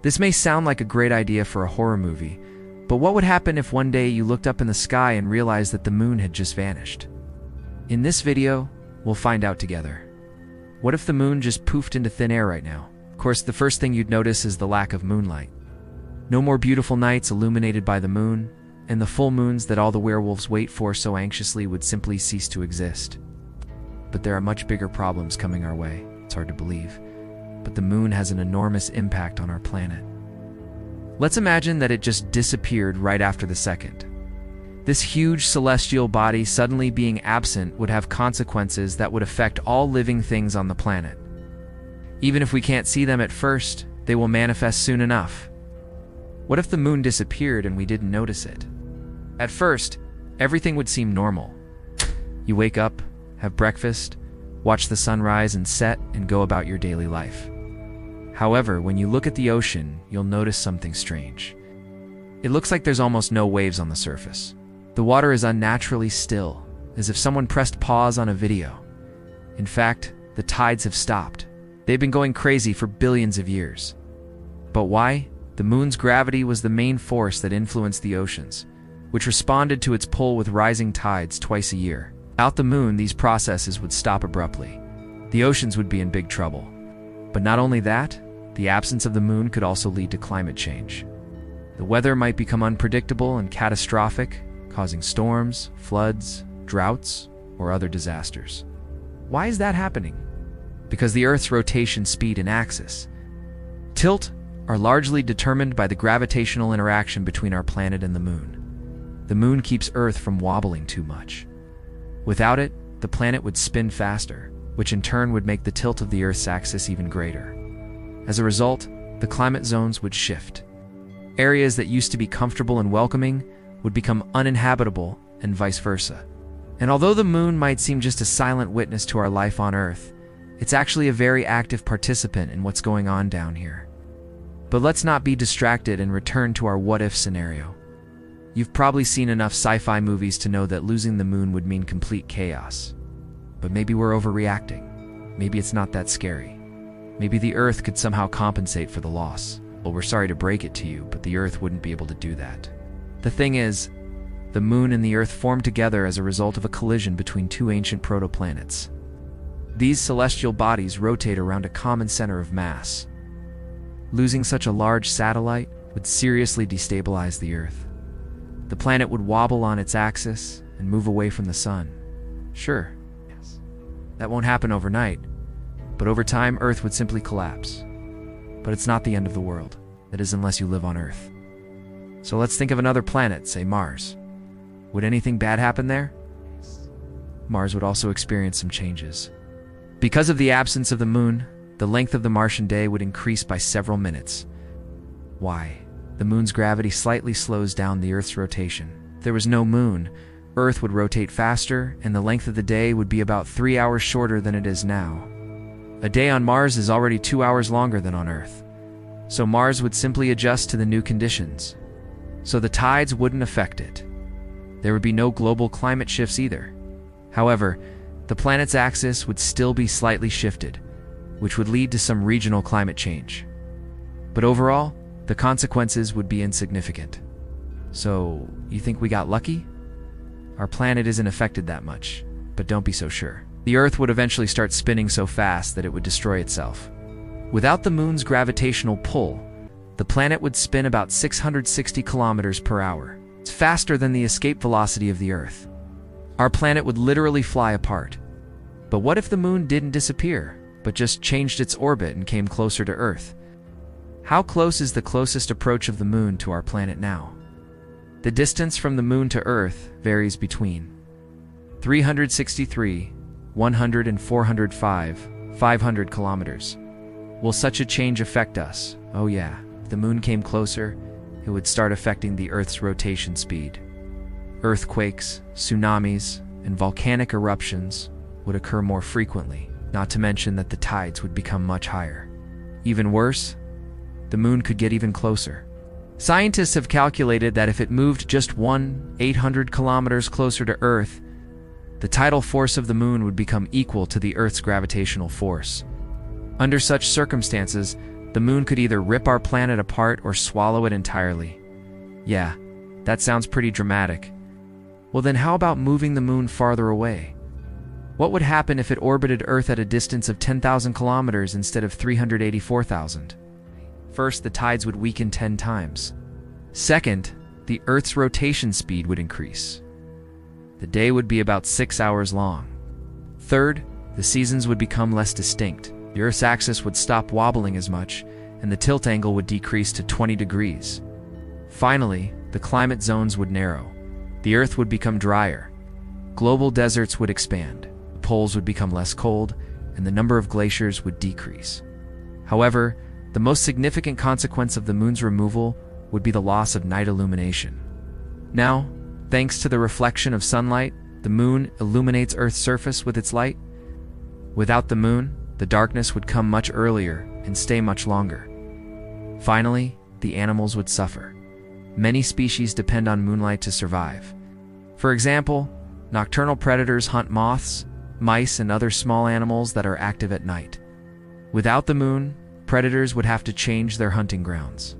This may sound like a great idea for a horror movie, but what would happen if one day you looked up in the sky and realized that the moon had just vanished? In this video, we'll find out together. What if the moon just poofed into thin air right now? Of course, the first thing you'd notice is the lack of moonlight. No more beautiful nights illuminated by the moon, and the full moons that all the werewolves wait for so anxiously would simply cease to exist. But there are much bigger problems coming our way. It's hard to believe, but the moon has an enormous impact on our planet. Let's imagine that it just disappeared right after the second. This huge celestial body suddenly being absent would have consequences that would affect all living things on the planet. Even if we can't see them at first, they will manifest soon enough. What if the moon disappeared and we didn't notice it? At first, everything would seem normal. You wake up, have breakfast, watch the sunrise and set, and go about your daily life. However, when you look at the ocean, you'll notice something strange. It looks like there's almost no waves on the surface. The water is unnaturally still, as if someone pressed pause on a video. In fact, the tides have stopped. They've been going crazy for billions of years. But why? The moon's gravity was the main force that influenced the oceans, which responded to its pull with rising tides twice a year. Without the moon, these processes would stop abruptly. The oceans would be in big trouble. But not only that, the absence of the moon could also lead to climate change. The weather might become unpredictable and catastrophic, causing storms, floods, droughts, or other disasters. Why is that happening? Because the Earth's rotation speed and axis, tilt, are largely determined by the gravitational interaction between our planet and the moon. The moon keeps Earth from wobbling too much. Without it, the planet would spin faster, which in turn would make the tilt of the Earth's axis even greater. As a result, the climate zones would shift. Areas that used to be comfortable and welcoming would become uninhabitable, and vice versa. And although the moon might seem just a silent witness to our life on Earth, it's actually a very active participant in what's going on down here. But let's not be distracted and return to our what-if scenario. You've probably seen enough sci-fi movies to know that losing the moon would mean complete chaos. But maybe we're overreacting. Maybe it's not that scary. Maybe the Earth could somehow compensate for the loss. Well, we're sorry to break it to you, but the Earth wouldn't be able to do that. The thing is, the moon and the Earth formed together as a result of a collision between two ancient protoplanets. These celestial bodies rotate around a common center of mass. Losing such a large satellite would seriously destabilize the Earth. The planet would wobble on its axis and move away from the sun. Sure, yes, that won't happen overnight, but over time Earth would simply collapse. But it's not the end of the world. That is, unless you live on Earth. So let's think of another planet, say Mars. Would anything bad happen there? Mars would also experience some changes. Because of the absence of the moon, the length of the Martian day would increase by several minutes. Why? The moon's gravity slightly slows down the Earth's rotation. If there was no moon, Earth would rotate faster, and the length of the day would be about 3 hours shorter than it is now. A day on Mars is already 2 hours longer than on Earth. So Mars would simply adjust to the new conditions. So the tides wouldn't affect it. There would be no global climate shifts either. However, the planet's axis would still be slightly shifted, which would lead to some regional climate change. But overall, the consequences would be insignificant. So, you think we got lucky? Our planet isn't affected that much, but don't be so sure. The Earth would eventually start spinning so fast that it would destroy itself. Without the moon's gravitational pull, the planet would spin about 660 kilometers per hour. It's faster than the escape velocity of the Earth. Our planet would literally fly apart. But what if the moon didn't disappear, but just changed its orbit and came closer to Earth? How close is the closest approach of the moon to our planet now? The distance from the moon to Earth varies between 363, 100 and 405, 500 kilometers. Will such a change affect us? Oh yeah, if the moon came closer, it would start affecting the Earth's rotation speed. Earthquakes, tsunamis, and volcanic eruptions would occur more frequently, not to mention that the tides would become much higher. Even worse, the moon could get even closer. Scientists have calculated that if it moved just 800 kilometers closer to Earth, the tidal force of the moon would become equal to the Earth's gravitational force. Under such circumstances, The moon could either rip our planet apart or swallow it entirely. Yeah, that sounds pretty dramatic. Well then how about moving the moon farther away? What would happen if it orbited Earth at a distance of 10,000 kilometers instead of 384,000? First, the tides would weaken 10 times. Second, the Earth's rotation speed would increase. The day would be about 6 hours long. Third, the seasons would become less distinct. The Earth's axis would stop wobbling as much, and the tilt angle would decrease to 20 degrees. Finally, the climate zones would narrow. The Earth would become drier. Global deserts would expand. The poles would become less cold, and the number of glaciers would decrease. However, the most significant consequence of the moon's removal would be the loss of night illumination. Now, thanks to the reflection of sunlight, the moon illuminates Earth's surface with its light. Without the moon, the darkness would come much earlier and stay much longer. Finally, the animals would suffer. Many species depend on moonlight to survive. For example, nocturnal predators hunt moths, mice, and other small animals that are active at night. Without the moon, predators would have to change their hunting grounds.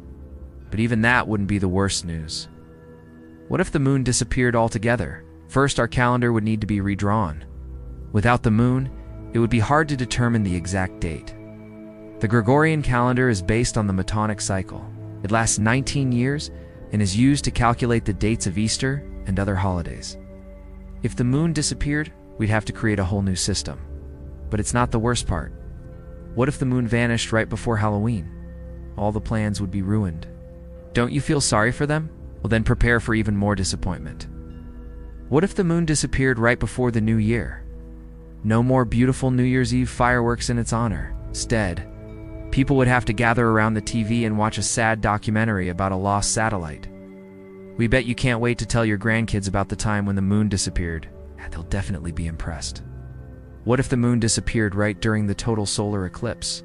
But even that wouldn't be the worst news. What if the moon disappeared altogether? First, our calendar would need to be redrawn. Without the moon, it would be hard to determine the exact date. The Gregorian calendar is based on the Metonic cycle. It lasts 19 years and is used to calculate the dates of Easter and other holidays. If the moon disappeared, we'd have to create a whole new system. But it's not the worst part. What if the moon vanished right before Halloween? All the plans would be ruined. Don't you feel sorry for them? Well then prepare for even more disappointment. What if the moon disappeared right before the new year? No more beautiful New Year's Eve fireworks in its honor. Instead, people would have to gather around the TV and watch a sad documentary about a lost satellite. We bet you can't wait to tell your grandkids about the time when the moon disappeared. They'll definitely be impressed. What if the moon disappeared right during the total solar eclipse?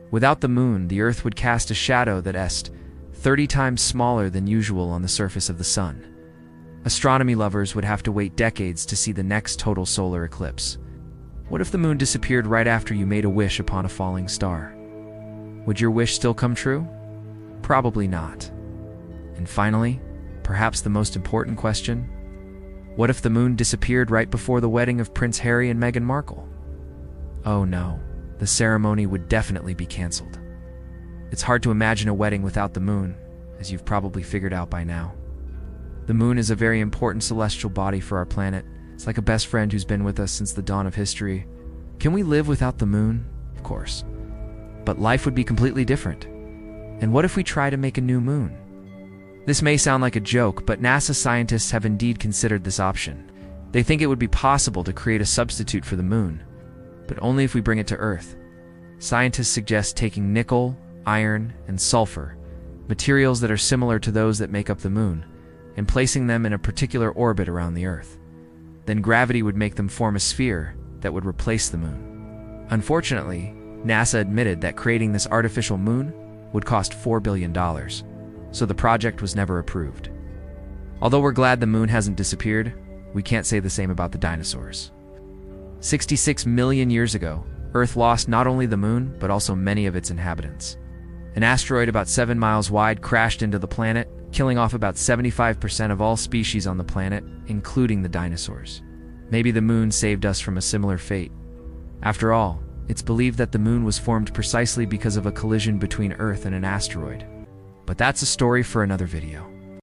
Without the moon, the Earth would cast a shadow that is 30 times smaller than usual on the surface of the sun. Astronomy lovers would have to wait decades to see the next total solar eclipse. What if the moon disappeared right after you made a wish upon a falling star? Would your wish still come true? Probably not. And finally, perhaps the most important question, what if the moon disappeared right before the wedding of Prince Harry and Meghan Markle? Oh no, the ceremony would definitely be cancelled. It's hard to imagine a wedding without the moon, as you've probably figured out by now. The moon is a very important celestial body for our planet. It's like a best friend who's been with us since the dawn of history. Can we live without the moon? Of course. But life would be completely different. And what if we try to make a new moon? This may sound like a joke, but NASA scientists have indeed considered this option. They think it would be possible to create a substitute for the moon, but only if we bring it to Earth. Scientists suggest taking nickel, iron, and sulfur, materials that are similar to those that make up the moon, and placing them in a particular orbit around the Earth. Then gravity would make them form a sphere that would replace the moon. Unfortunately, NASA admitted that creating this artificial moon would cost $4 billion. So the project was never approved. Although we're glad the moon hasn't disappeared, we can't say the same about the dinosaurs. 66 million years ago, Earth lost not only the moon, but also many of its inhabitants. An asteroid about 7 miles wide crashed into the planet, killing off about 75% of all species on the planet, including the dinosaurs. Maybe the moon saved us from a similar fate. After all, it's believed that the moon was formed precisely because of a collision between Earth and an asteroid. But that's a story for another video.